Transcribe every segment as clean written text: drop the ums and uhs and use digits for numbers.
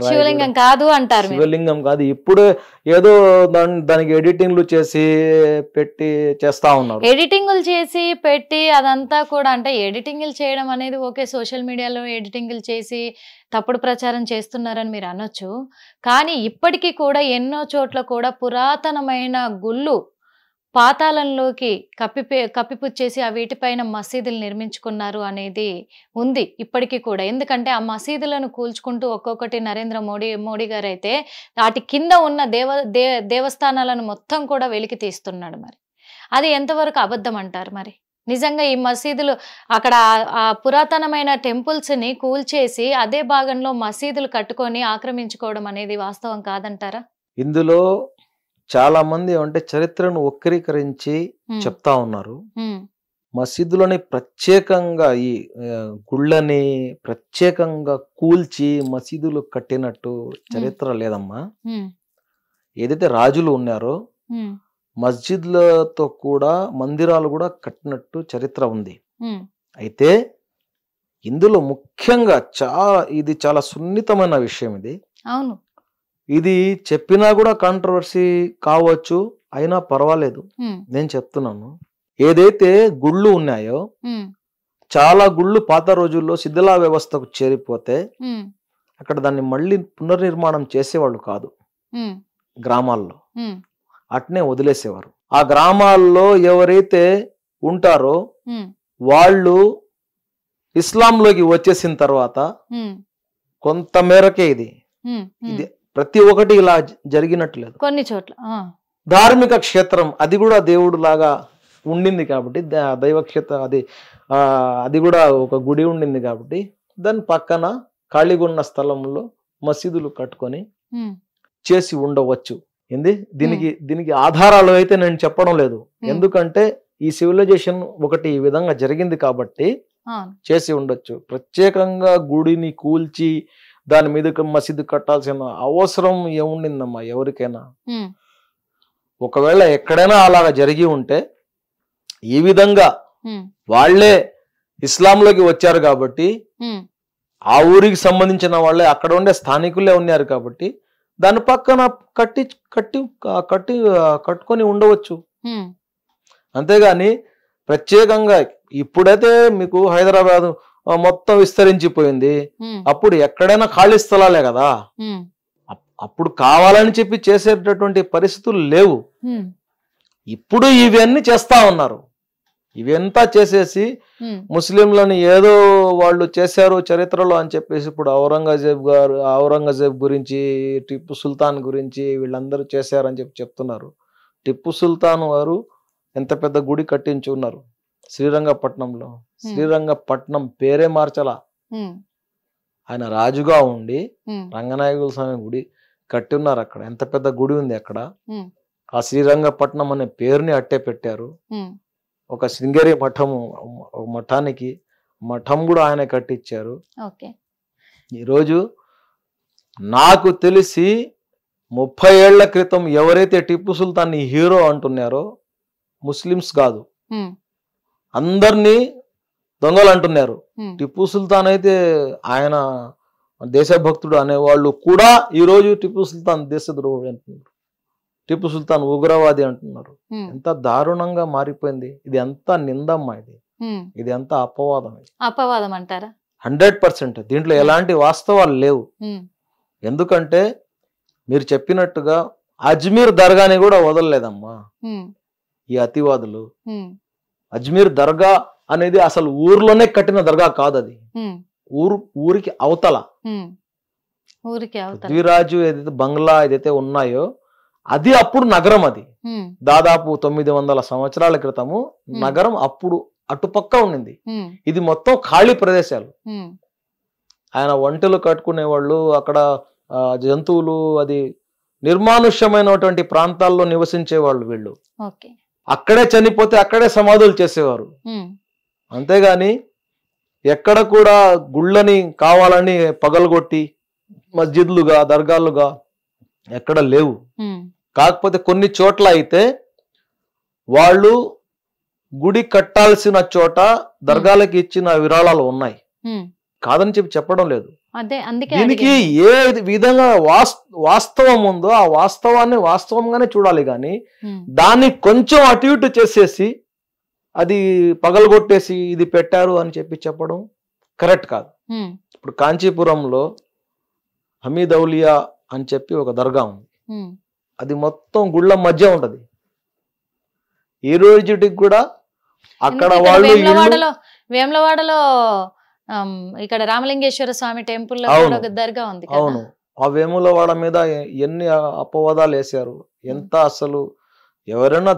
శివలింగం కాదు అంటారు. శివలింగం కాదు, ఇప్పుడు ఏదో దానికి ఎడిటింగ్లు చేసి పెట్టి చేస్తా ఉన్నారు. ఎడిటింగ్లు చేసి పెట్టి అదంతా కూడా, అంటే ఎడిటింగ్లు చేయడం అనేది ఓకే, సోషల్ మీడియాలో ఎడిటింగ్లు చేసి తప్పుడు ప్రచారం చేస్తున్నారని మీరు అనొచ్చు. కానీ ఇప్పటికీ కూడా ఎన్నో చోట్ల కూడా పురాతనమైన గుళ్ళు పాతాళంలోకి కప్పిపుచ్చేసి ఆ వీటిపైన మసీదులు నిర్మించుకున్నారు అనేది ఉంది ఇప్పటికీ కూడా. ఎందుకంటే ఆ మసీదులను కూల్చుకుంటూ ఒక్కొక్కటి నరేంద్ర మోడీ గారు అయితే వాటి కింద ఉన్న దేవస్థానాలను మొత్తం కూడా వెలికి తీస్తున్నాడు. మరి అది ఎంతవరకు అబద్ధం అంటారు? మరి నిజంగా ఈ మసీదులు అక్కడ ఆ పురాతనమైన టెంపుల్స్ ని కూల్చేసి అదే భాగంలో మసీదులు కట్టుకొని ఆక్రమించుకోవడం అనేది వాస్తవం కాదంటారా? ఇందులో చాలా మంది అంటే చరిత్రను వక్రీకరించి చెప్తా ఉన్నారు. మసీదులని ప్రత్యేకంగా ఈ గుళ్ళని ప్రత్యేకంగా కూల్చి మసీదులు కట్టినట్టు చరిత్ర లేదమ్మా. ఏదైతే రాజులు ఉన్నారో మస్జిద్లతో కూడా మందిరాలు కూడా కట్టినట్టు చరిత్ర ఉంది. అయితే ఇందులో ముఖ్యంగా ఇది చాలా సున్నితమైన విషయం. అవును, ఇది చెప్పినా కూడా కాంట్రవర్సీ కావచ్చు, అయినా పర్వాలేదు. నేను చెప్తున్నాను, ఏదైతే గుళ్ళు ఉన్నాయో చాలా గుళ్ళు పాత రోజుల్లో శిథిలా వ్యవస్థకు చేరిపోతే అక్కడ దాన్ని మళ్ళీ పునర్నిర్మాణం చేసేవాళ్ళు కాదు. గ్రామాల్లో అట్నే వదిలేసేవారు. ఆ గ్రామాల్లో ఎవరైతే ఉంటారో వాళ్ళు ఇస్లాంలోకి వచ్చేసిన తర్వాత కొంత మేరకే ఇది ప్రతి ఒక్కటి ఇలా జరిగినట్టు లేదు. కొన్ని చోట్ల ధార్మిక క్షేత్రం అది కూడా దేవుడు లాగా ఉండింది కాబట్టి, దైవ క్షేత్రం అది కూడా ఒక గుడి ఉండింది కాబట్టి దాని పక్కన ఖాళీగా ఉన్న స్థలంలో మసీదులు కట్టుకొని చేసి ఉండవచ్చు. దీనికి ఆధారాలు అయితే నేను చెప్పడం లేదు. ఎందుకంటే ఈ సివిలైజేషన్ ఒకటి ఈ విధంగా జరిగింది కాబట్టి చేసి ఉండొచ్చు. ప్రత్యేకంగా గుడిని కూల్చి దాని మీద మసీదు కట్టాల్సిన అవసరం ఏముండిందమ్మా ఎవరికైనా? ఒకవేళ ఎక్కడైనా అలాగా జరిగి ఉంటే ఈ విధంగా వాళ్లే ఇస్లాంలోకి వచ్చారు కాబట్టి, ఆ ఊరికి సంబంధించిన వాళ్ళే అక్కడ ఉండే స్థానికులే ఉన్నారు కాబట్టి దాని పక్కన కట్టుకొని ఉండవచ్చు. అంతేగాని ప్రత్యేకంగా ఇప్పుడైతే మీకు హైదరాబాద్ మొత్తం విస్తరించిపోయింది. అప్పుడు ఎక్కడైనా ఖాళీ స్థలాలే కదా, అప్పుడు కావాలని చెప్పి చేసేటటువంటి పరిస్థితులు లేవు. ఇప్పుడు ఇవన్నీ చేస్తా ఉన్నారు. ఇవంతా చేసేసి ముస్లింలని ఏదో వాళ్ళు చేశారు చరిత్రలో అని చెప్పేసి ఇప్పుడు ఔరంగజేబ్ గురించి, టిప్పు సుల్తాన్ గురించి వీళ్ళందరూ చేశారని చెప్తున్నారు. టిప్పు సుల్తాన్ వారు ఎంత పెద్ద గుడి కట్టించి ఉన్నారు శ్రీరంగపట్నంలో. శ్రీరంగపట్నం పేరే మార్చలా. ఆయన రాజుగా ఉండి రంగనాయకుల స్వామి గుడి కట్టి ఉన్నారు. అక్కడ ఎంత పెద్ద గుడి ఉంది అక్కడ. ఆ శ్రీరంగపట్నం అనే పేరుని అట్టే పెట్టారు. ఒక శృంగేరి మఠానికి మఠం కూడా ఆయన కట్టించారు. ఈరోజు నాకు తెలిసి 30 ఏళ్ల క్రితం ఎవరైతే టిప్పు సుల్తాన్ హీరో అంటున్నారో ముస్లిమ్స్ కాదు, అందరినీ దొంగలు అంటున్నారు. టిప్పు సుల్తాన్ అయితే ఆయన దేశభక్తుడు అనేవాళ్ళు కూడా ఈరోజు టిప్పు సుల్తాన్ దేశద్రోహుడు అంటున్నారు, టిప్పు సుల్తాన్ ఉగ్రవాది అంటున్నారు. ఎంత దారుణంగా మారిపోయింది. ఇది ఎంత నిందమ్మా, ఇది ఎంత అపవాదం అంటారా? 100%. దీంట్లో ఎలాంటి వాస్తవాలు లేవు. ఎందుకంటే మీరు చెప్పినట్టుగా అజ్మీర్ దర్గాని కూడా వదలలేదమ్మా ఈ అతివాదులు. అజ్మీర్ దర్గా అనేది అసలు ఊర్లోనే కట్టిన దర్గా కాదు, అది ఊరికి అవతల. పృథ్వీరాజు ఏదైతే బంగ్లా ఏదైతే ఉన్నాయో అది అప్పుడు నగరం. అది దాదాపు 900 సంవత్సరాల క్రితము నగరం అప్పుడు అటుపక్క ఉండింది. ఇది మొత్తం ఖాళీ ప్రదేశాలు. ఆయన ఒంటెలు కట్టుకునేవాళ్ళు, అక్కడ జంతువులు, అది నిర్మానుష్యమైనటువంటి ప్రాంతాల్లో నివసించే వాళ్ళు వీళ్ళు. అక్కడే చనిపోతే అక్కడే సమాధులు చేసేవారు. అంతేగాని ఎక్కడ కూడా గుళ్ళని కావాలని పగలగొట్టి మస్జిద్లుగా దర్గాలుగా ఎక్కడ లేవు. కాకపోతే కొన్ని చోట్ల అయితే వాళ్ళు గుడి కట్టాల్సిన చోట దర్గాలకి ఇచ్చిన విరాళాలు ఉన్నాయి. కాదని చెప్పడం లేదు. అదే అందుకే దీనికి ఏ విధంగా వాస్తవం ఉందో ఆ వాస్తవాన్ని వాస్తవంగానే చూడాలి, కానీ దాన్ని కొంచెం అటు ఇటు చేసేసి అది పగలగొట్టేసి ఇది పెట్టారు అని చెప్పడం కరెక్ట్ కాదు. ఇప్పుడు కాంచీపురంలో హమీద్ ఔలియా అని చెప్పి ఒక దర్గా ఉంది. అది మొత్తం గుళ్ళ మధ్య ఉంటది. ఈ రోజుటికి కూడా అక్కడ వాళ్ళు వేములవాడలో ఇక్కడ రామలింగేశ్వర స్వామి టెంపుల్ దర్గా ఉంది. అవును, ఆ వేములవాడ మీద ఎన్ని అపవాదాలు వేశారు. ఎంత అసలు ఎవరైనా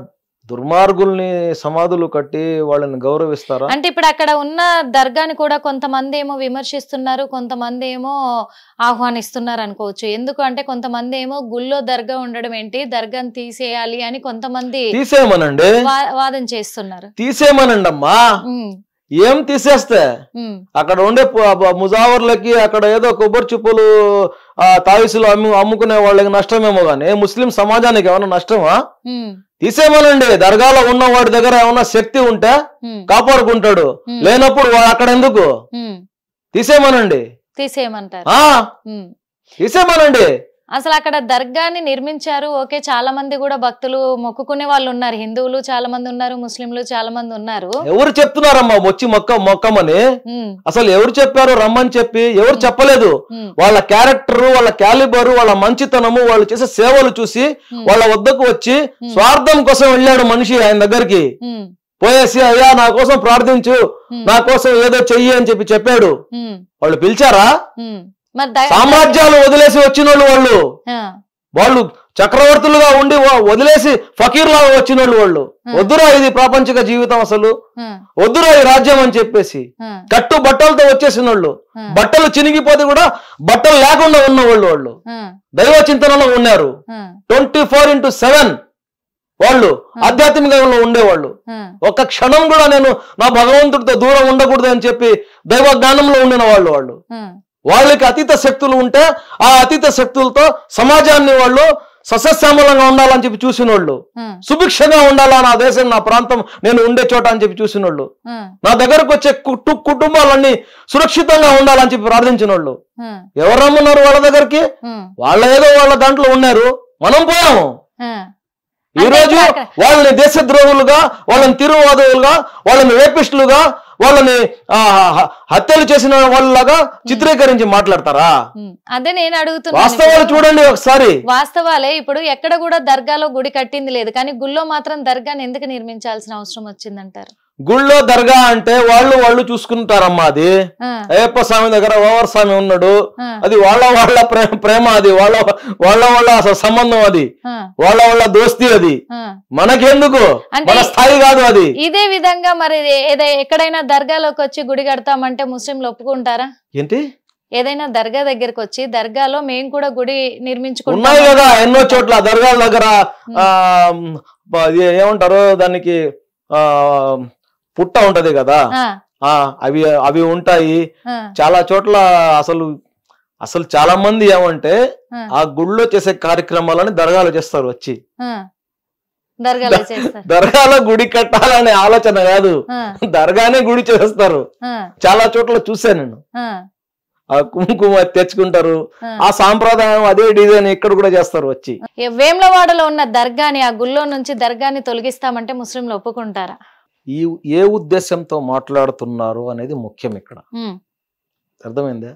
దుర్మార్గుల్ని సమాధులు కట్టి వాళ్ళని గౌరవిస్తారా? అంటే ఇప్పుడు అక్కడ ఉన్న దర్గాని కూడా కొంతమంది ఏమో విమర్శిస్తున్నారు, కొంతమంది ఏమో ఆహ్వానిస్తున్నారు అనుకోవచ్చు. ఎందుకు అంటే కొంతమంది ఏమో గుళ్ళో దర్గా ఉండడం ఏంటి, దర్గాని తీసేయాలి అని కొంతమంది తీసేయమనండి వాదన చేస్తున్నారు. తీసేయమనండి అమ్మా, ఏం తీసేస్తే అక్కడ ఉండే ముజావర్లకి అక్కడ ఏదో కొబ్బరి చిప్పులు తాయిసులు అమ్ముకునే వాళ్ళకి నష్టమేమో గానీ ముస్లిం సమాజానికి ఏమన్నా నష్టమా? తీసేమనండి. దర్గాలో ఉన్న వాడి దగ్గర ఏమన్నా శక్తి ఉంటే కాపాడుకుంటాడు, లేనప్పుడు వాడు అక్కడ ఎందుకు? తీసేమనండి. తీసేమనండి. అసలు అక్కడ దర్గాని నిర్మించారు, ఓకే, చాలా మంది కూడా భక్తులు మొక్కుకునే వాళ్ళు ఉన్నారు. హిందువులు చాలా మంది ఉన్నారు, ముస్లింలు చాలా మంది ఉన్నారు. ఎవరు చెప్తున్నారమ్మా వచ్చి మొక్కమని? అసలు ఎవరు చెప్పారు రమ్మని చెప్పి? ఎవరు చెప్పలేదు. వాళ్ళ క్యారెక్టర్, వాళ్ళ క్యాలిబరు, వాళ్ళ మంచితనము, వాళ్ళు చేసే సేవలు చూసి వాళ్ళ వద్దకు వచ్చి స్వార్థం కోసం వెళ్ళాడు మనిషి ఆయన దగ్గరికి. పోయేసి అయ్యా నా కోసం ప్రార్థించు, నా కోసం ఏదో చెయ్యి అని చెప్పాడు. వాళ్ళు పిలిచారా? సామ్రాజ్యాలు వదిలేసి వచ్చిన వాళ్ళు చక్రవర్తులుగా ఉండి వదిలేసి ఫకీర్ లాగా వచ్చిన వాళ్ళు వద్దురా ఇది ప్రాపంచిక జీవితం, అసలు వద్దురా ఈ రాజ్యం అని చెప్పేసి కట్టు బట్టలతో వచ్చేసిన వాళ్ళు, బట్టలు చినిగిపోతే కూడా బట్టలు లేకుండా ఉన్న వాళ్ళు దైవ చింతనలో ఉన్నారు. 24/7 వాళ్ళు ఆధ్యాత్మికంగా ఉండేవాళ్ళు. ఒక క్షణం కూడా నేను నా భగవంతుడితో దూరం ఉండకూడదు అని చెప్పి దైవ జ్ఞానంలో ఉండిన వాళ్ళు. వాళ్ళకి అతీత శక్తులు ఉంటే ఆ అతీత శక్తులతో సమాజాన్ని వాళ్ళు సస్యశ్యామలంగా ఉండాలని చెప్పి చూసిన వాళ్ళు, సుభిక్షంగా ఉండాలా నా దేశం, నా ప్రాంతం, నేను ఉండే చోట అని చెప్పి చూసిన వాళ్ళు, నా దగ్గరకు వచ్చే కుటుంబాలన్నీ సురక్షితంగా ఉండాలని చెప్పి ప్రార్థించిన వాళ్ళు. ఎవరు రమ్మన్నారు వాళ్ళ దగ్గరికి? వాళ్ళ ఏదో వాళ్ళ దాంట్లో ఉన్నారు, మనం పోయాము. ఈ రోజు వాళ్ళని దేశద్రోహులుగా, వాళ్ళని తిరుగువాదులుగా, వాళ్ళని రేపిస్టులుగా, వాళ్ళని హత్యలు చేసిన వాళ్ళలాగా చిత్రీకరించి మాట్లాడతారా? అదే నేను అడుగుతున్నా. వాస్తవాలు చూడండి ఒకసారి. వాస్తవాలే. ఇప్పుడు ఎక్కడ కూడా దర్గాలో గుడి కట్టింది లేదు, కానీ గుళ్ళో మాత్రం దర్గాని ఎందుకు నిర్మించాల్సిన అవసరం వచ్చిందంటారు? గుళ్ళో దర్గా అంటే వాళ్ళు చూసుకుంటారమ్మా. అది అయ్యప్ప స్వామి దగ్గర ఓవర్ స్వామి ఉన్నాడు, అది వాళ్ళ ప్రేమ, అది వాళ్ళ సంబంధం, అది వాళ్ళ దోస్తి, అది మనకెందుకు, మన స్థాయి కాదు అది. ఇదే విధంగా మరి ఎక్కడైనా దర్గాలోకి వచ్చి గుడి కడతామంటే ముస్లింలు ఒప్పుకుంటారా? ఏంటి? ఏదైనా దర్గా దగ్గరకు వచ్చి దర్గాలో మేము కూడా గుడి నిర్మించుకుంటాం ఉన్నాయి కదా ఎన్నో చోట్ల దర్గాల దగ్గర. ఏమంటారు దానికి, పుట్ట ఉంటది కదా, అవి ఉంటాయి చాలా చోట్ల. అసలు చాలా మంది ఏమంటే ఆ గుళ్ళో చేసే కార్యక్రమాలని దర్గాలో చేస్తారు. వచ్చి దర్గాలో గుడి కట్టాలనే ఆలోచన కాదు, దర్గానే గుడి చేస్తారు. చాలా చోట్ల చూసాను నేను. ఆ కుంకుమ తెచ్చుకుంటారు, ఆ సాంప్రదాయం అదే డిజైన్ ఇక్కడ కూడా చేస్తారు. వచ్చి వేములవాడలో ఉన్న దర్గాని, ఆ గుళ్ళో నుంచి దర్గాని తొలగిస్తామంటే ముస్లింలు ఒప్పుకుంటారా? ఏ ఉద్దేశంతో మాట్లాడుతున్నారు అనేది ముఖ్యం ఇక్కడ. అర్థమైందా?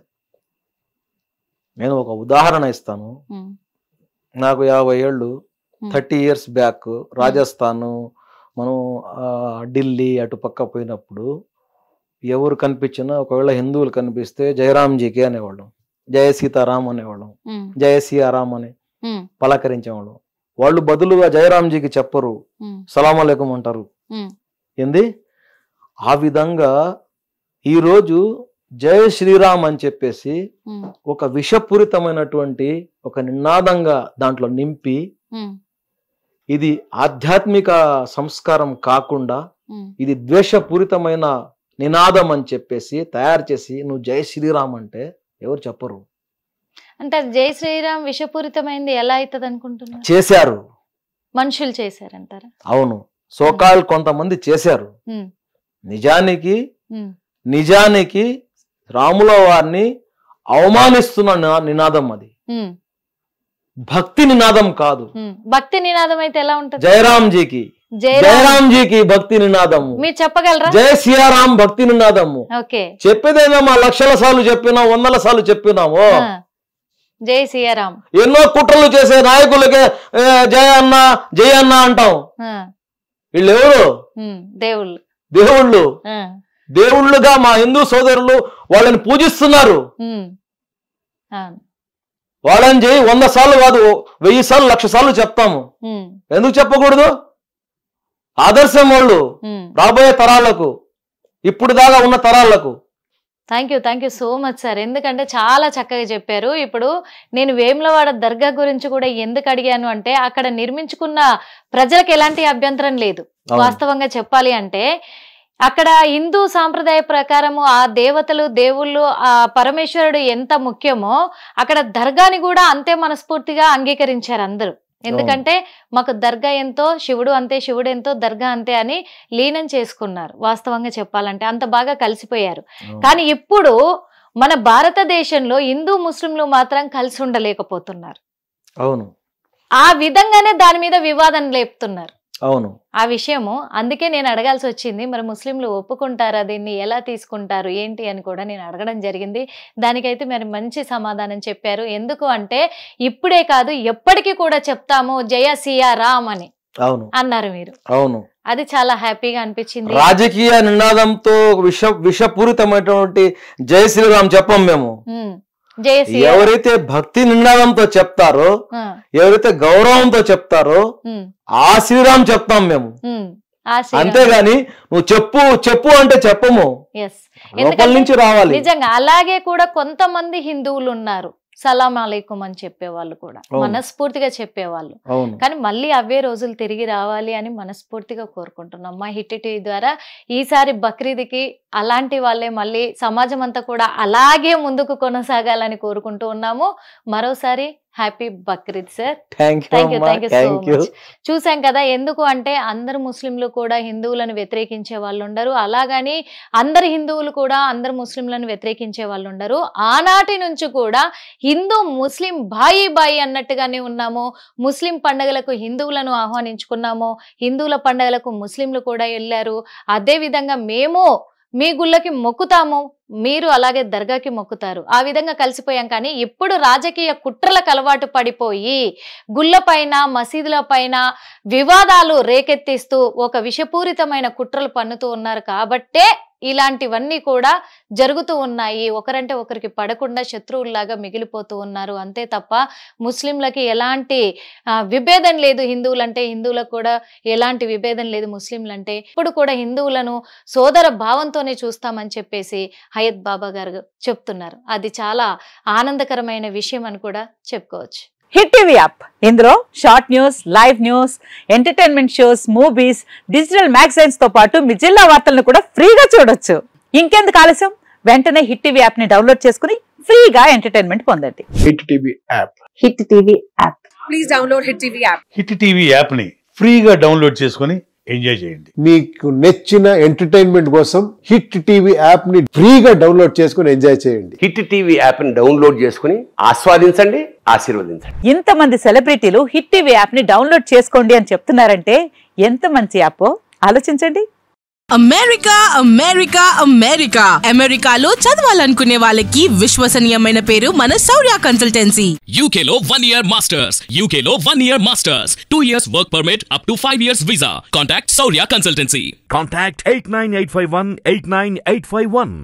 నేను ఒక ఉదాహరణ ఇస్తాను. నాకు 50 ఏళ్ళు, 30 years బ్యాక్ రాజస్థాన్, మనం ఢిల్లీ అటు పక్క పోయినప్పుడు ఎవరు కనిపించినా, ఒకవేళ హిందువులు కనిపిస్తే జయరామ్జీకి అనేవాళ్ళం, జయ సీతారాం అనేవాళ్ళం, జయ సియారాం అని పలకరించేవాళ్ళం. వాళ్ళు బదులుగా జయరామ్జీకి చెప్పరు, సలాం అలైకుం అంటారు. ఏంది? ఆ విధంగా ఈరోజు జయ శ్రీరామ్ అని చెప్పేసి ఒక విషపూరితమైనటువంటి ఒక నినాదంగా దాంట్లో నింపి, ఇది ఆధ్యాత్మిక సంస్కారం కాకుండా ఇది ద్వేషపూరితమైన నినాదం అని చెప్పేసి తయారు చేసి నువ్వు జై శ్రీరామ్ అంటే ఎవరు చెప్పరు. అంటే జై శ్రీరామ్ విషపూరితమైంది ఎలా అవుతుంది అనుకుంటున్నా? చేశారు, మనుషులు చేశారంటారా? అవును, సోకాల్ కొంతమంది చేశారు. నిజానికి రాముల వారిని అవమానిస్తున్న నినాదం అది, భక్తి నినాదం కాదు. భక్తి నినాదం అయితే ఎలా ఉంటుంది? జయరాంజీకి జయరాంజీకి భక్తి నినాదము మీరు చెప్పగలరా? జయ సియారాం భక్తి నినాదము. చెప్పేదేమో లక్షల సార్లు చెప్పినాం, 100ల సార్లు చెప్పినాము. జై సియారాం. ఎన్నో కుట్రలు చేసే నాయకులకే జయ అన్న జయ అన్న అంటాం. వీళ్ళు ఎవరు? దేవుళ్ళు. దేవుళ్ళు దేవుళ్ళుగా మా హిందూ సోదరులు వాళ్ళని పూజిస్తున్నారు. వాళ్ళని చేయి 100 సార్లు కాదు, 1000 సార్లు 1,00,000 సార్లు చెప్తాము. ఎందుకు చెప్పకూడదు? ఆదర్శం వాళ్ళు రాబోయే తరాలకు, ఇప్పుడు దాకా ఉన్న తరాలకు. Thank you so much sir. ఎందుకంటే చాలా చక్కగా చెప్పారు. ఇప్పుడు నేను వేములవాడ దర్గా గురించి కూడా ఎందుకు అడిగాను అంటే, అక్కడ నిర్మించుకున్న ప్రజలకు ఎలాంటి అభ్యంతరం లేదు. వాస్తవంగా చెప్పాలి అంటే అక్కడ హిందూ సాంప్రదాయ ప్రకారము ఆ దేవతలు దేవుళ్ళు ఆ పరమేశ్వరుడు ఎంత ముఖ్యమో అక్కడ దర్గాని కూడా అంతే మనస్ఫూర్తిగా అంగీకరించారు అందరూ. ఎందుకంటే మాకు దర్గా ఎంతో శివుడు అంతే, శివుడు ఎంతో దర్గా అంతే అని లీనం చేసుకున్నారు. వాస్తవంగా చెప్పాలంటే అంత బాగా కలిసిపోయారు. కానీ ఇప్పుడు మన భారతదేశంలో హిందూ ముస్లింలు మాత్రం కలిసి ఉండలేకపోతున్నారు. అవును, ఆ విధంగానే దాని మీద వివాదం లేపుతున్నారు. అవును, ఆ విషయము అందుకే నేను అడగాల్సి వచ్చింది. మరి ముస్లింలు ఒప్పుకుంటారా, దీన్ని ఎలా తీసుకుంటారు ఏంటి అని కూడా నేను అడగడం జరిగింది. దానికైతే మరి మంచి సమాధానం చెప్పారు. ఎందుకు అంటే ఇప్పుడే కాదు ఎప్పటికీ కూడా చెప్తాము జయ సియారాం అని అన్నారు మీరు. అవును, అది చాలా హ్యాపీగా అనిపించింది. రాజకీయ నినాదంతో విషపూరితమైనటువంటి జయ శ్రీరామ్ చెప్పం మేము. ఎవరైతే భక్తి నినాదంతో చెప్తారో, ఎవరైతే గౌరవంతో చెప్తారో ఆ శ్రీరామ్ చెప్తాం మేము. అంతేగాని నువ్వు చెప్పు అంటే చెప్పము, లోపల నుంచి రావాలి. నిజంగా అలాగే కూడా కొంతమంది హిందువులు ఉన్నారు సలాం అలైకుం అని చెప్పేవాళ్ళు కూడా మనస్ఫూర్తిగా చెప్పేవాళ్ళు. కానీ మళ్ళీ అవే రోజులు తిరిగి రావాలి అని మనస్ఫూర్తిగా కోరుకుంటున్నాం. మా హిట్ టీవీ ద్వారా ఈసారి బక్రీద్కి అలాంటి వాళ్ళే మళ్ళీ సమాజం అంతా కూడా అలాగే ముందుకు కొనసాగాలని కోరుకుంటూ ఉన్నాము. మరోసారి happy Bakrid sir. Thank you so much. చూసాం కదా, ఎందుకు అంటే అందరు ముస్లింలు కూడా హిందువులను వ్యతిరేకించే వాళ్ళు ఉండరు, అలాగని అందరు హిందువులు కూడా అందరు ముస్లింలను వ్యతిరేకించే వాళ్ళు ఉండరు. ఆనాటి నుంచి కూడా హిందూ ముస్లిం బాయి అన్నట్టుగానే ఉన్నాము. ముస్లిం పండుగలకు హిందువులను ఆహ్వానించుకున్నాము, హిందువుల పండుగలకు ముస్లింలు కూడా వెళ్ళారు. అదే విధంగా మేము మీ గుళ్ళకి మొక్కుతాము, మీరు అలాగే దర్గాకి మొక్కుతారు. ఆ విధంగా కలిసిపోయాం. కానీ ఇప్పుడు రాజకీయ కుట్రలకు అలవాటు పడిపోయి గుళ్ళ పైన మసీదుల పైన వివాదాలు రేకెత్తిస్తూ ఒక విషపూరితమైన కుట్రలు పన్నుతూ ఉన్నారు. కాబట్టే ఇలాంటివన్నీ కూడా జరుగుతూ ఉన్నాయి. ఒకరంటే ఒకరికి పడకుండా శత్రువుల్లాగా మిగిలిపోతూ ఉన్నారు. అంతే తప్ప ముస్లింలకి ఎలాంటి విభేదం లేదు. హిందువులంటే హిందువులకు కూడా ఎలాంటి విభేదం లేదు. ముస్లింలంటే ఇప్పుడు కూడా హిందువులను సోదర భావంతోనే చూస్తామని చెప్పేసి హయత్ బాబా గారు చెప్తున్నారు. అది చాలా ఆనందకరమైన విషయం అని కూడా చెప్పుకోవచ్చు. హిట్ టీవీ యాప్, ఇందులో short news, live news, entertainment shows, movies, digital magazines తో పాటు మీ జిల్లా వార్తలను కూడా ఫ్రీగా చూడొచ్చు. ఇంకెందుకు ఆలస్యం, వెంటనే హిట్ టీవీ యాప్ ని డౌన్లోడ్ చేసుకుని ఫ్రీగా ఎంటర్టైన్మెంట్ పొందండి. Hit TV app. Hit TV app. Please download hit TV app. Hit TV app ని ఫ్రీగా డౌన్లోడ్ చేసుకుని ఎంజాయ్ చేయండి. మీకు నచ్చిన ఎంటర్టైన్మెంట్ కోసం హిట్ టీవీ యాప్ ని ఫ్రీగా డౌన్లోడ్ చేసుకుని ఎంజాయ్ చేయండి. హిట్ టీవీ యాప్ ని డౌన్లోడ్ చేసుకుని ఆస్వాదించండి, ఆశీర్వదించండి. ఇంతమంది సెలబ్రిటీలు హిట్ టీవీ యాప్ ని డౌన్లోడ్ చేసుకోండి అని చెప్తున్నారంటే ఎంత మంచి యాప్ ఆలోచించండి. అమెరికా అమెరికా అమెరికా అమెరికాలో చదవాలనుకునే వాళ్ళకి విశ్వసనీయమైన పేరు మన శౌర్య కన్సల్టెన్సీ. UK లో 1 year masters, UK లో 1 year masters, 2 years work permit up to 5 years visa. Contact Saurya Consultancy. Contact 89851 89851.